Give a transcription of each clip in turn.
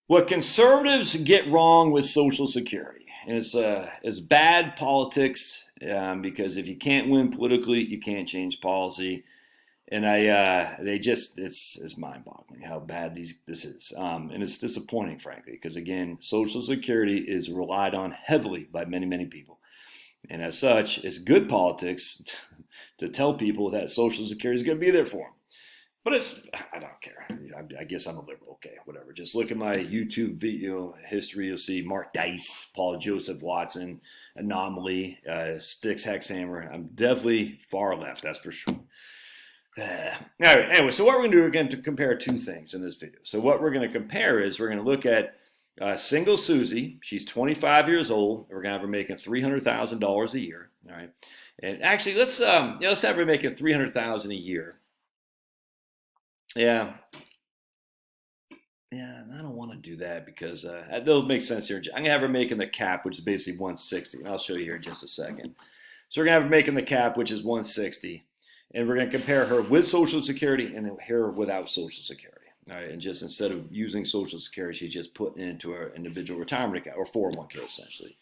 What conservatives get wrong with Social Security, and it's bad politics because if you can't win politically, you can't change policy. And they just it's mind-boggling how bad this is, and it's disappointing, frankly, because again, Social Security is relied on heavily by many people, and as such, it's good politics to tell people that Social Security is going to be there for them. But I don't care. I guess I'm a liberal. Okay, whatever. Just look at my YouTube video history. You'll see Mark Dice, Paul Joseph Watson, Anomaly, Styx Hexhammer. I'm definitely far left, that's for sure. All right, anyway, so what we're going to do, we're going to compare two things in this video. So what we're going to compare is we're going to look at single Susie. She's 25 years old. We're going to have her making $300,000 a year. All right, and actually, let's have her making $300,000 a year. Yeah. Yeah, I don't want to do that because that'll make sense here. I'm going to have her making the cap, which is basically 160. And I'll show you here in just a second. So we're going to have her making the cap, which is 160. And we're going to compare her with Social Security and her without Social Security. All right, and just instead of using Social Security, she's just putting it into her individual retirement account, or 401k essentially.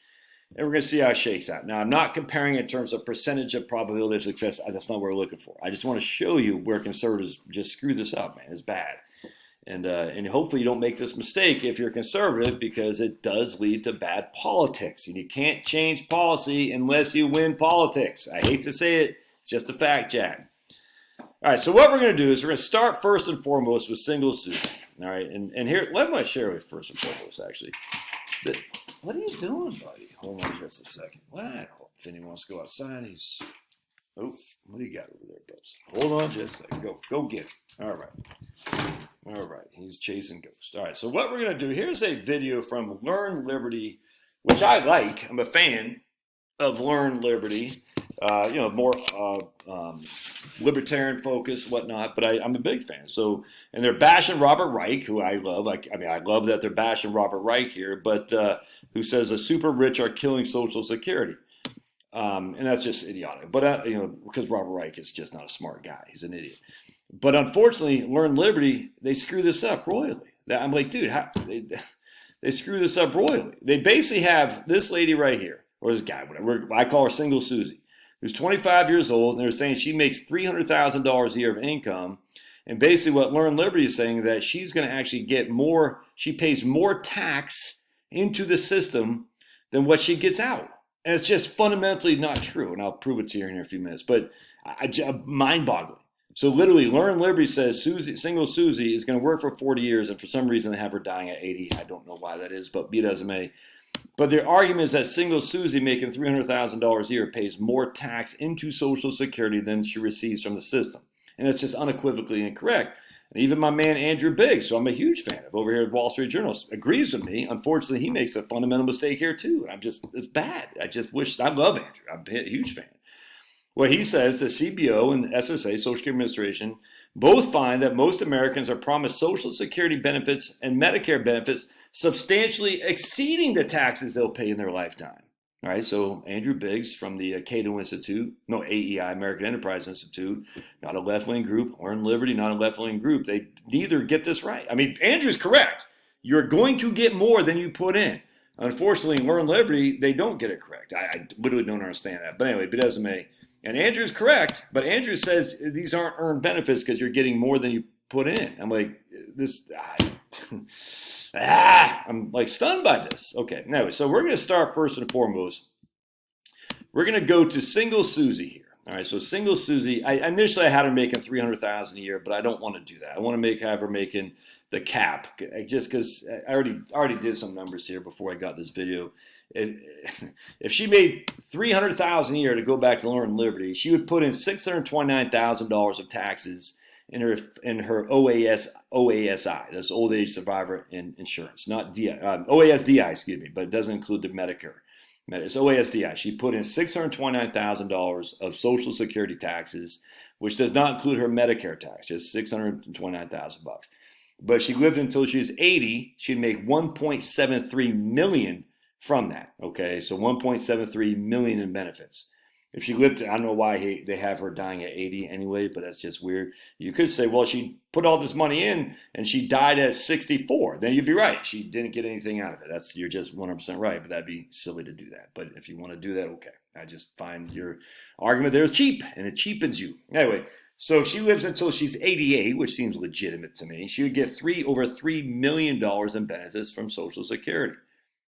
And we're going to see how it shakes out. Now, I'm not comparing in terms of percentage of probability of success. That's not what we're looking for. I just want to show you where conservatives just screw this up, man. It's bad. And hopefully you don't make this mistake if you're conservative, because it does lead to bad politics. And you can't change policy unless you win politics. I hate to say it. It's just a fact, Jack. All right, so what we're going to do is we're going to start first and foremost with single Susan. All right, and here, let me share with first and foremost, actually. What are you doing, buddy? Hold on just a second. What? If anyone wants to go outside, he's... Oh, what do you got over there, Bubs? Hold on just a second. Go get it. All right, he's chasing ghosts. All right, so what we're going to do, here's a video from Learn Liberty, which I like. I'm a fan of Learn Liberty. More libertarian focus, whatnot, but I'm a big fan. So, and they're bashing Robert Reich, who I love. I love that they're bashing Robert Reich here, but who says the super rich are killing Social Security. And that's just idiotic. But, because Robert Reich is just not a smart guy. He's an idiot. But unfortunately, Learn Liberty, they screw this up royally. I'm like, dude, they screw this up royally. They basically have this lady right here, or this guy, whatever. I call her Single Susie, who's 25 years old, and they're saying she makes $300,000 a year of income. And basically what Learn Liberty is saying, that she's going to actually get more, she pays more tax into the system than what she gets out. And it's just fundamentally not true. And I'll prove it to you in a few minutes. But mind-boggling. So literally, Learn Liberty says Single Susie is going to work for 40 years, and for some reason they have her dying at 80. I don't know why that is, but be it as it may. But their argument is that Single Susie making $300,000 a year pays more tax into Social Security than she receives from the system. And it's just unequivocally incorrect. And even my man Andrew Biggs, who I'm a huge fan of over here at Wall Street Journal, agrees with me. Unfortunately, he makes a fundamental mistake here too. And it's bad. I love Andrew. I'm a huge fan. Well, he says the CBO and SSA, Social Security Administration, both find that most Americans are promised Social Security benefits and Medicare benefits substantially exceeding the taxes they'll pay in their lifetime. All right, so Andrew Biggs from the Cato Institute, AEI, American Enterprise Institute, not a left-wing group, Learn Liberty, not a left-wing group. They neither get this right. I mean, Andrew's correct. You're going to get more than you put in. Unfortunately, Learn Liberty, they don't get it correct. I literally don't understand that. But anyway, be that as it may. And Andrew's correct, but Andrew says these aren't earned benefits because you're getting more than you put in. I'm like, I'm like stunned by this. Okay, anyway, so we're going to start first and foremost. We're going to go to Single Susie here. All right, so Single Susie, initially I had her making $300,000 a year, but I don't want to do that. I want to have her making the cap, just because I already did some numbers here before I got this video. If she made $300,000 a year to go back to Learn Liberty, she would put in $629,000 of taxes in her OASI, that's Old Age Survivor Insurance, not OASDI, excuse me, but it doesn't include the Medicare. It's OASDI. She put in $629,000 of Social Security taxes, which does not include her Medicare tax, just $629,000 bucks. But she lived until she was 80. She'd make $1.73 million from that. Okay, so $1.73 million in benefits. if she lived, I don't know why they have her dying at 80 anyway, but that's just weird. You could say, well, she put all this money in and she died at 64. Then you'd be right. She didn't get anything out of it. You're just 100% right, but that'd be silly to do that. But if you want to do that, okay. I just find your argument there is cheap, and it cheapens you. Anyway, so if she lives until she's 88, which seems legitimate to me, she would get over $3 million in benefits from Social Security.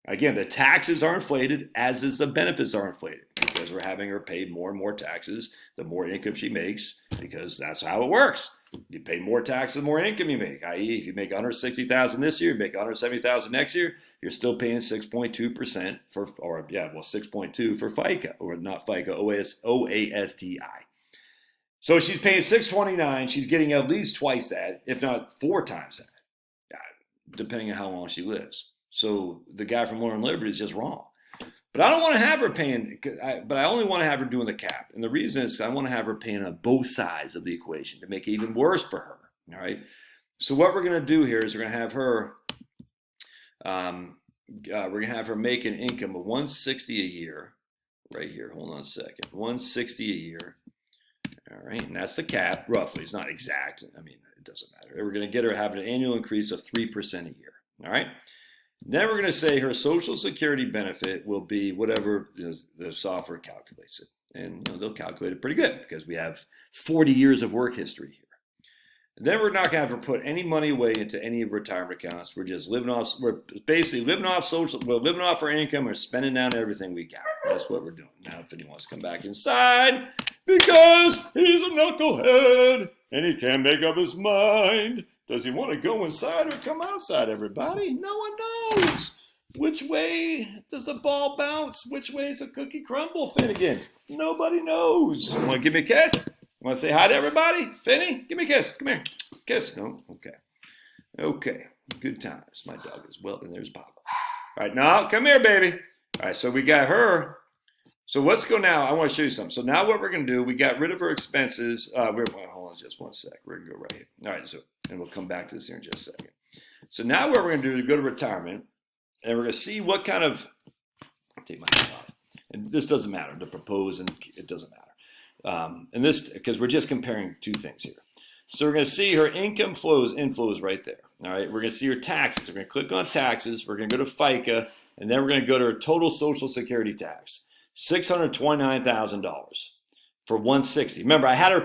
Again, the taxes are inflated, as is the benefits are inflated, because we're having her pay more and more taxes the more income she makes, because that's how it works. You pay more taxes, the more income you make. I.e., if you make $160,000 this year, you make $170,000 next year, you're still paying 6.2% 6.2 for FICA, or not FICA, OASDI. So she's paying $629. She's getting at least twice that, if not 4 times that, depending on how long she lives. So the guy from Learn Liberty is just wrong. But I don't want to have her paying, but I only want to have her doing the cap. And the reason is I want to have her paying on both sides of the equation to make it even worse for her. All right. So what we're going to do here is we're going to have her make an income of $160 a year right here. Hold on a second. $160 a year. All right. And that's the cap, roughly. It's not exact. I mean, it doesn't matter. We're going to get her having an annual increase of 3% a year. All right. Then we're going to say her Social Security benefit will be whatever the software calculates it. And they'll calculate it pretty good because we have 40 years of work history here. And then we're not going to have her put any money away into any retirement accounts. We're just we're basically living off our income. We're spending down everything we got. That's what we're doing. Now, if anyone wants to come back inside, because he's a knucklehead and he can't make up his mind. Does he want to go inside or come outside, everybody? No one knows. Which way does the ball bounce? Which way is the cookie crumble, Finnegan? Nobody knows. You want to give me a kiss? Want to say hi to everybody? Finny, give me a kiss. Come here. Kiss. No? Okay. Okay. Good times. My dog is well, and there's Papa. All right, now, come here, baby. All right, so we got her. So let's go now. I want to show you something. So now what we're going to do, we got rid of her expenses. Hold on just one sec. We're going to go right here. All right, and we'll come back to this here in just a second. So now what we're going to do is go to retirement, and we're going to see what kind of, I'll take my hat off. And this doesn't matter, to propose, and it doesn't matter. And this, because we're just comparing two things here. So we're going to see her income inflows right there. All right, we're going to see her taxes. We're going to click on taxes. We're going to go to FICA, and then we're going to go to her total Social Security tax. $629,000 for $160. Remember, I had her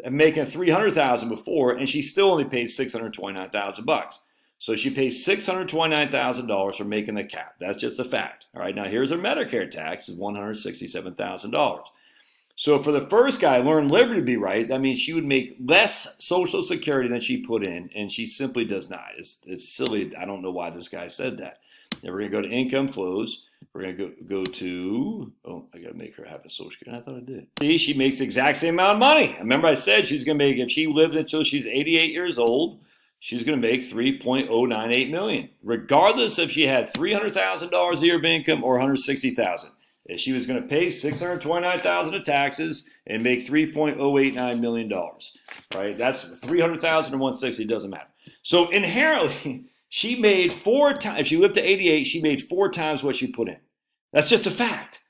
making $300,000 before, and she still only paid $629,000. So she pays $629,000 for making the cap. That's just a fact. All right. Now here's her Medicare tax is $167,000. So for the first guy, Learn Liberty to be right, that means she would make less Social Security than she put in, and she simply does not. It's silly. I don't know why this guy said that. Then we're going to go to income flows. We're going to go to, I got to make her have a Social Security. I thought I did. See, she makes the exact same amount of money. Remember I said she's going to make, if she lived until she's 88 years old, she's going to make $3.098 million, regardless if she had $300,000 a year of income or $160,000. If she was going to pay $629,000 of taxes and make $3.089 million, right? That's $300,000 and $160,000, doesn't matter. So inherently, she made 4 times, if she lived to 88, she made 4 times what she put in. That's just a fact.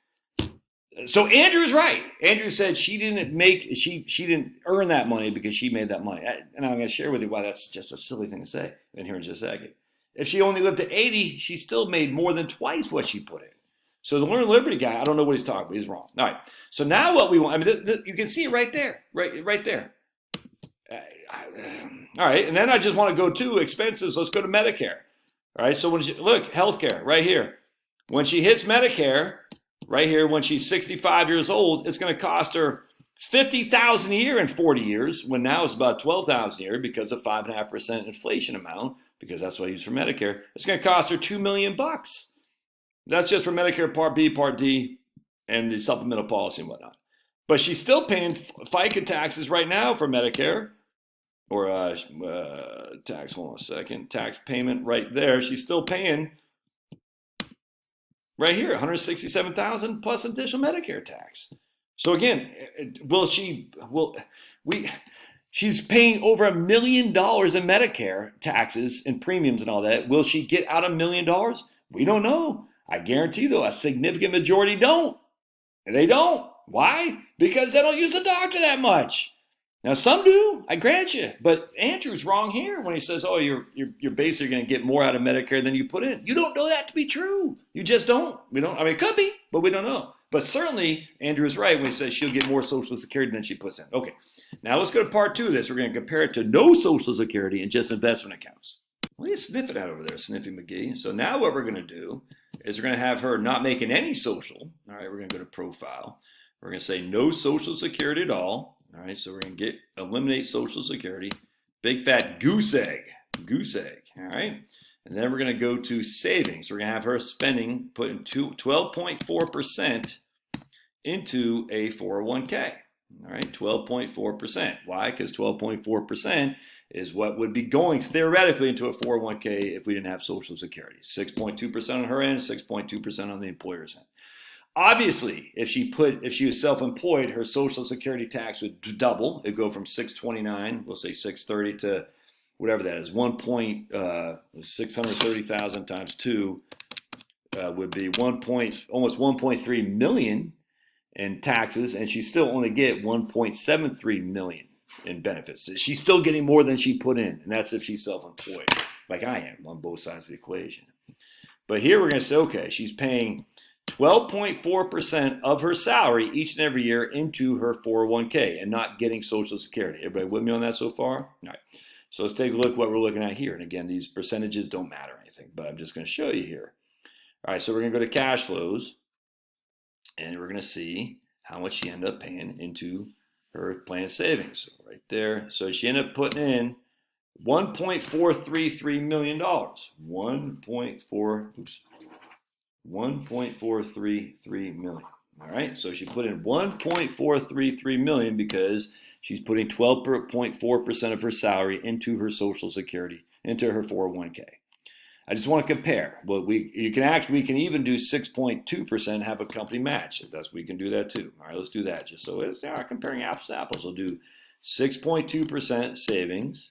So Andrew's right. Andrew said she didn't earn that money because she made that money. And I'm going to share with you why that's just a silly thing to say in here in just a second. If she only lived to 80, she still made more than twice what she put in. So the Learn Liberty guy, I don't know what he's talking about. He's wrong. All right. So now what we want, I mean, you can see it right there, right there. All right. And then I just want to go to expenses. Let's go to Medicare. All right. So look, healthcare right here. When she hits Medicare, right here, when she's 65 years old, it's going to cost her $50,000 a year in 40 years, when now it's about $12,000 a year because of 5.5% inflation amount, because that's what I use for Medicare. It's going to cost her $2 million. That's just for Medicare Part B, Part D, and the supplemental policy and whatnot. But she's still paying FICA taxes right now for Medicare, or tax. Hold on a second. Tax payment right there. She's still paying right here, $167,000 plus additional Medicare tax. So again, she's paying over $1 million in Medicare taxes and premiums and all that. Will she get out $1 million? We don't know. I guarantee, though, a significant majority don't. They don't. Why? Because they don't use the doctor that much. Now some do, I grant you, but Andrew's wrong here when he says, "Oh, you're basically going to get more out of Medicare than you put in." You don't know that to be true. You just don't. We don't. I mean, it could be, but we don't know. But certainly, Andrew is right when he says she'll get more Social Security than she puts in. Okay, now let's go to part 2 of this. We're going to compare it to no Social Security and just investment accounts. What are you sniffing at over there, Sniffy McGee? So now what we're going to do is we're going to have her not making any social. All right, we're going to go to profile. We're going to say no Social Security at all. All right, so we're going to eliminate Social Security. Big fat goose egg. All right. And then we're going to go to savings. We're going to have her putting 12.4% into a 401k. All right, 12.4%. Why? Because 12.4% is what would be going theoretically into a 401k if we didn't have Social Security. 6.2% on her end, 6.2% on the employer's end. Obviously, if she was self-employed, her Social Security tax would double. It'd go from 629, we'll say 630 to whatever that is, 630,000 times 2 would be almost 1.3 million in taxes, and she still only get 1.73 million in benefits. She's still getting more than she put in, and that's if she's self-employed, like I am on both sides of the equation. But here we're going to say, okay, she's paying 12.4% of her salary each and every year into her 401k and not getting Social Security. Everybody with me on that so far? All right. So let's take a look at what we're looking at here. And again, these percentages don't matter anything, but I'm just going to show you here. All right, so we're going to go to cash flows, and we're going to see how much she ended up paying into her plan savings. Right there. So she ended up putting in $1.433 million. $1.433 million. All right, so she put in $1.433 million because she's putting 12.4% of her salary into her Social Security, into her 401k. I just want to compare. Well, we can even do 6.2%, have a company match. We can do that too. All right, let's do that. Just so it's comparing apples to apples. We'll do 6.2% savings.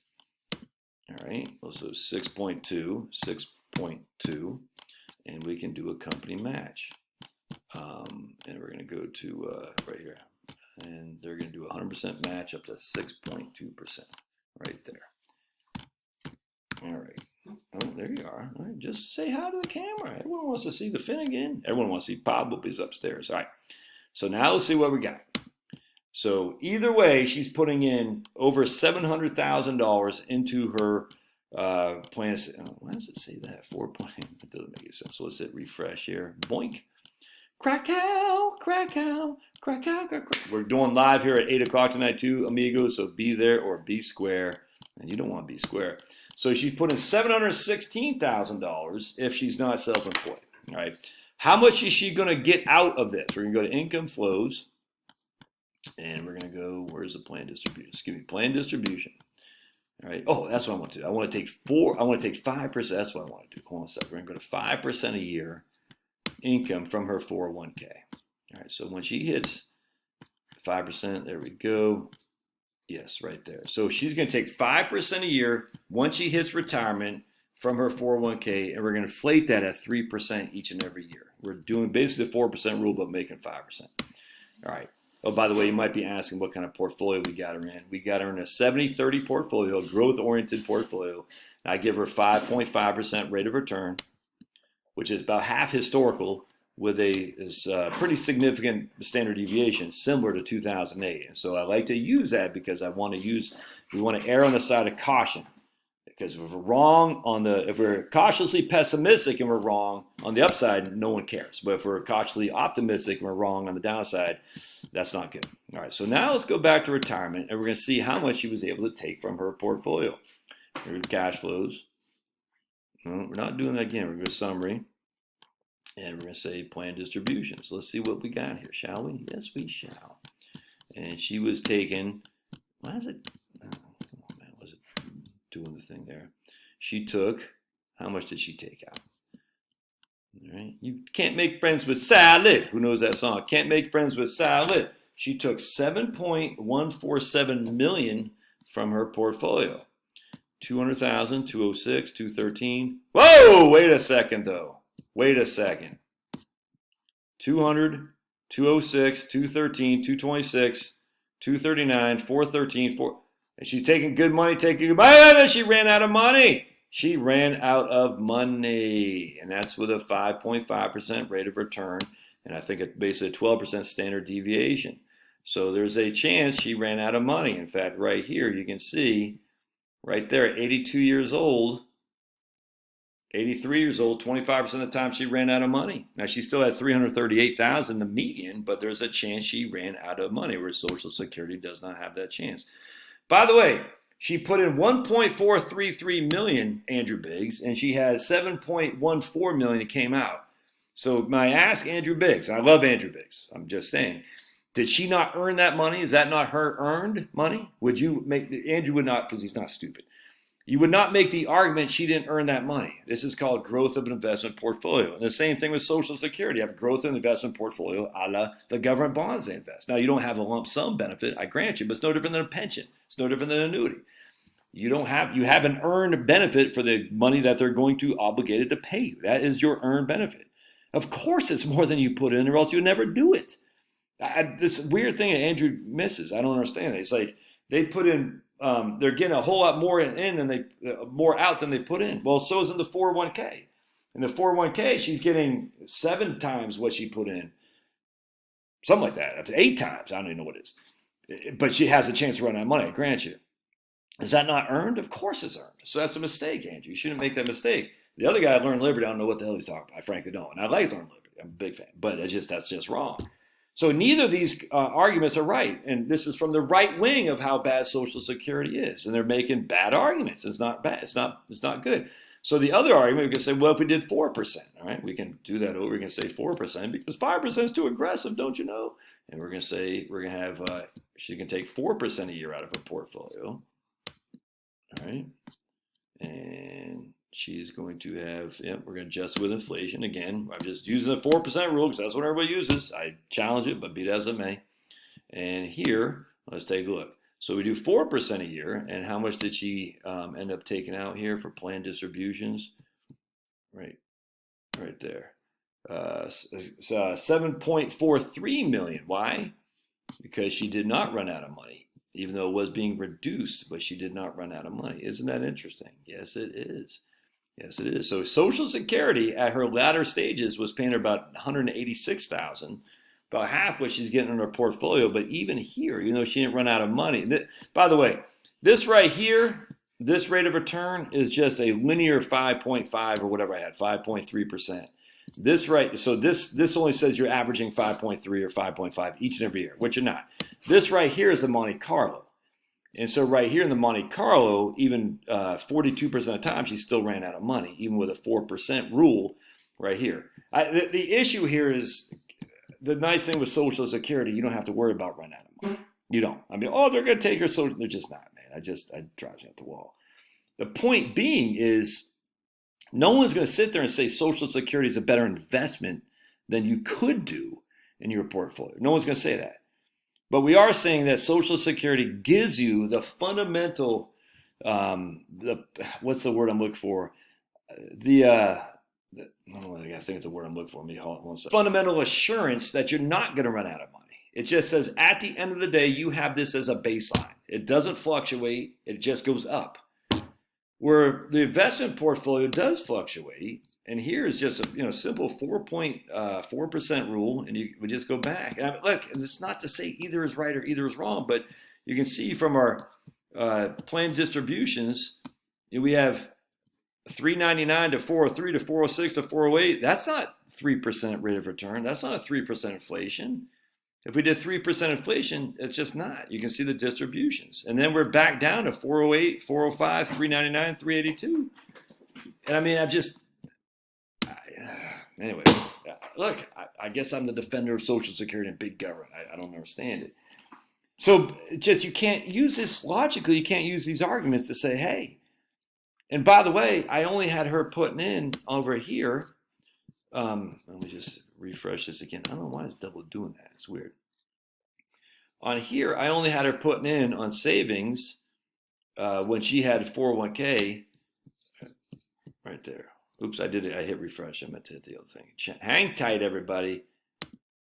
All right, so 6.2, and we can do a company match. And we're going to go to right here, and they're going to do a 100% match up to 6.2% right there. All right. Oh, there you are. All right, just say hi to the camera. Everyone wants to see the Finnegan. Everyone wants to see Bob Whoopies upstairs. All right. So now let's see what we got. So either way, she's putting in over $700,000 into her plan. Why does it say that? 4 point. It doesn't make any sense. So let's hit refresh here. Boink. Krakow, Krakow, Krakow, Krakow. We're doing live here at 8 o'clock tonight too, amigos. So be there or be square. And you don't want to be square. So she's putting $716,000 if she's not self-employed. All right. How much is she going to get out of this? We're going to go to income flows. And we're going to go, where's the plan distribution? Excuse me, plan distribution. All right. Oh, that's what I want to do. I want to take 5%. That's what I want to do. Hold on a second. We're going to go to 5% a year income from her 401k. All right. So when she hits 5%, there we go. Yes, right there. So she's going to take 5% a year once she hits retirement from her 401k, and we're going to inflate that at 3% each and every year. We're doing basically the 4% rule, but making 5%. All right. Oh, by the way, you might be asking what kind of portfolio we got her in. We got her in a 70-30 portfolio, growth-oriented portfolio. I give her 5.5% rate of return, which is about half historical, with a pretty significant standard deviation, similar to 2008. And so I like to use that because we want to err on the side of caution. Because if we're cautiously pessimistic and we're wrong on the upside, no one cares. But if we're cautiously optimistic and we're wrong on the downside, that's not good. All right, so now let's go back to retirement, and we're going to see how much she was able to take from her portfolio. Here's cash flows. No, we're not doing that again. We're going to go summary, and we're going to say plan distributions. Let's see what we got here, shall we? Yes, we shall. And she was taking, why is it? Doing the thing there. She took, how much did she take out? All right. You can't make friends with salad. Who knows that song? Can't make friends with salad. She took 7.147 million from her portfolio. 200,000, 206, 213. Whoa, wait a second though. Wait a second. 200, 206, 213, 226, 239, 413, 4. And she's taking good money, and then she ran out of money. She ran out of money. And that's with a 5.5% rate of return. And I think it's basically a 12% standard deviation. So there's a chance she ran out of money. In fact, right here, you can see right there, at 82 years old, 83 years old, 25% of the time she ran out of money. Now she still had 338,000, the median, but there's a chance she ran out of money, where Social Security does not have that chance. By the way, she put in 1.433 million, Andrew Biggs, and she has 7.14 million that came out. So I ask Andrew Biggs, I love Andrew Biggs, I'm just saying, did she not earn that money? Is that not her earned money? Would you make, Andrew would not, because he's not stupid. You would not make the argument she didn't earn that money. This is called growth of an investment portfolio. And the same thing with Social Security. You have growth in the investment portfolio a la the government bonds they invest. Now, you don't have a lump sum benefit, I grant you, but it's no different than a pension. It's no different than an annuity. You have an earned benefit for the money that they're going to obligated to pay you. That is your earned benefit. Of course, it's more than you put in, or else you would never do it. This weird thing that Andrew misses, I don't understand it. It's like they put in, they're getting a whole lot more in than they more out than they put in. Well, so is in the 401k. In the 401k, she's getting 7 times what she put in, something like that, up to 8 times. I don't even know what it is, but she has a chance to run out of money. I grant you. Is that not earned? Of course it's earned. So that's a mistake, Andrew. You shouldn't make that mistake. The other guy, Learn Liberty, I don't know what the hell he's talking about. I frankly don't. And I like Learn Liberty. I'm a big fan, but that's just wrong. So neither of these arguments are right. And this is from the right wing of how bad Social Security is. And they're making bad arguments. It's not bad. It's not good. So the other argument, we can say, well, if we did 4%, all right, we can do that over. We can say 4% because 5% is too aggressive, don't you know? And we're going to say we're going to have, she can take 4% a year out of her portfolio. All right. And she's going to have, we're going to adjust with inflation. Again, I'm just using the 4% rule because that's what everybody uses. I challenge it, but be that as it may. And here, let's take a look. So we do 4% a year. And how much did she end up taking out here for planned distributions? Right there. 7.43 million. Why? Because she did not run out of money, even though it was being reduced, but she did not run out of money. Isn't that interesting? Yes, it is. Yes, it is. So Social Security at her latter stages was paying her about $186,000, about half what she's getting in her portfolio. But even here, she didn't run out of money. By the way, this right here, this rate of return is just a linear 5.5 or whatever I had, 5.3%. So this only says you're averaging 5.3 or 5.5 each and every year, which you're not. This right here is the Monte Carlo. And so right here in the Monte Carlo, even 42% of the time, she still ran out of money, even with a 4% rule right here. The issue here is the nice thing with Social Security, you don't have to worry about running out of money. You don't. I mean, they're going to take her Social. They're just not, man. I drive you at the wall. The point being is no one's going to sit there and say Social Security is a better investment than you could do in your portfolio. No one's going to say that. But we are saying that Social Security gives you the fundamental, what's the word I'm looking for? I got to think of the word I'm looking for. Let me hold on one second. Fundamental assurance that you're not going to run out of money. It just says at the end of the day, you have this as a baseline. It doesn't fluctuate. It just goes up. Where the investment portfolio does fluctuate, and here is just a simple 4.4% rule, and you would just go back. And look, it's not to say either is right or either is wrong, but you can see from our planned distributions, we have 399 to 403 to 406 to 408. That's not 3% rate of return. That's not a 3% inflation. If we did 3% inflation, it's just not. You can see the distributions. And then we're back down to 408, 405, 399, 382. And I mean, anyway, look, I guess I'm the defender of Social Security and big government. I don't understand it. So you can't use this logically. You can't use these arguments to say, hey, and by the way, I only had her putting in over here. Let me just refresh this again. I don't know why it's double doing that. It's weird. On here, I only had her putting in on savings when she had 401k right there. Oops, I did it. I hit refresh. I meant to hit the other thing. Hang tight, everybody.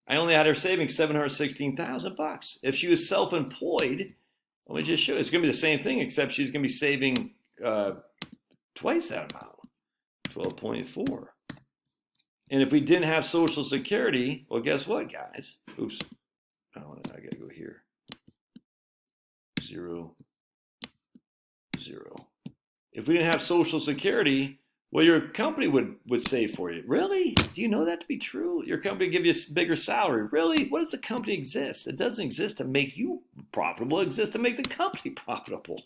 I only had her saving $716,000. If she was self-employed, let me just show you. It's going to be the same thing, except she's going to be saving twice that amount, 12.4. And if we didn't have Social Security, well, guess what, guys? Oops. Oh, I got to go here. 0, 0. If we didn't have Social Security, well, your company would save for you. Really? Do you know that to be true? Your company give you a bigger salary. Really? What does the company exist? It doesn't exist to make you profitable. It exists to make the company profitable.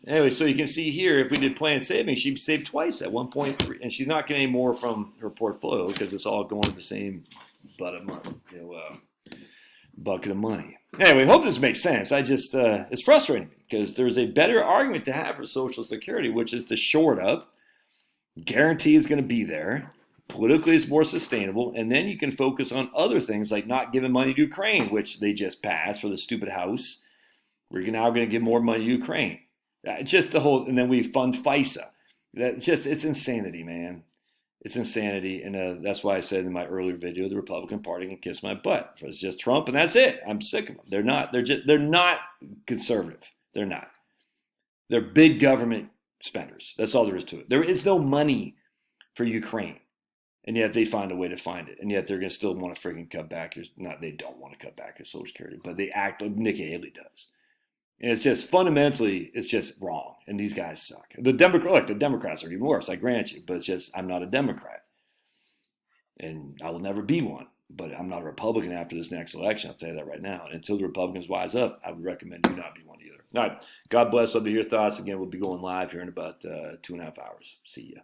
Anyway, so you can see here, if we did planned savings, she'd save twice at 1.3, and she's not getting any more from her portfolio because it's all going to the same bucket of money. Anyway, I hope this makes sense. It's frustrating because there's a better argument to have for Social Security, which is to short up, guarantee is going to be there, politically it's more sustainable, and then you can focus on other things like not giving money to Ukraine, which they just passed for the stupid House. We're now going to give more money to Ukraine. Just the whole, and then we fund FISA. It's insanity, man. It's insanity, and that's why I said in my earlier video, the Republican Party can kiss my butt. It's just Trump, and that's it. I'm sick of them. They're not conservative. They're not. They're big government spenders. That's all there is to it. There is no money for Ukraine, and yet they find a way to find it, and yet they're going to still want to freaking cut back. They don't want to cut back your Social Security, but they act like Nikki Haley does. And it's just fundamentally, it's just wrong. And these guys suck. The Democrats are even worse, I grant you. But it's just, I'm not a Democrat. And I will never be one. But I'm not a Republican after this next election. I'll tell you that right now. And until the Republicans wise up, I would recommend you not be one either. All right. God bless. I'll be your thoughts. Again, we'll be going live here in about 2.5 hours. See ya.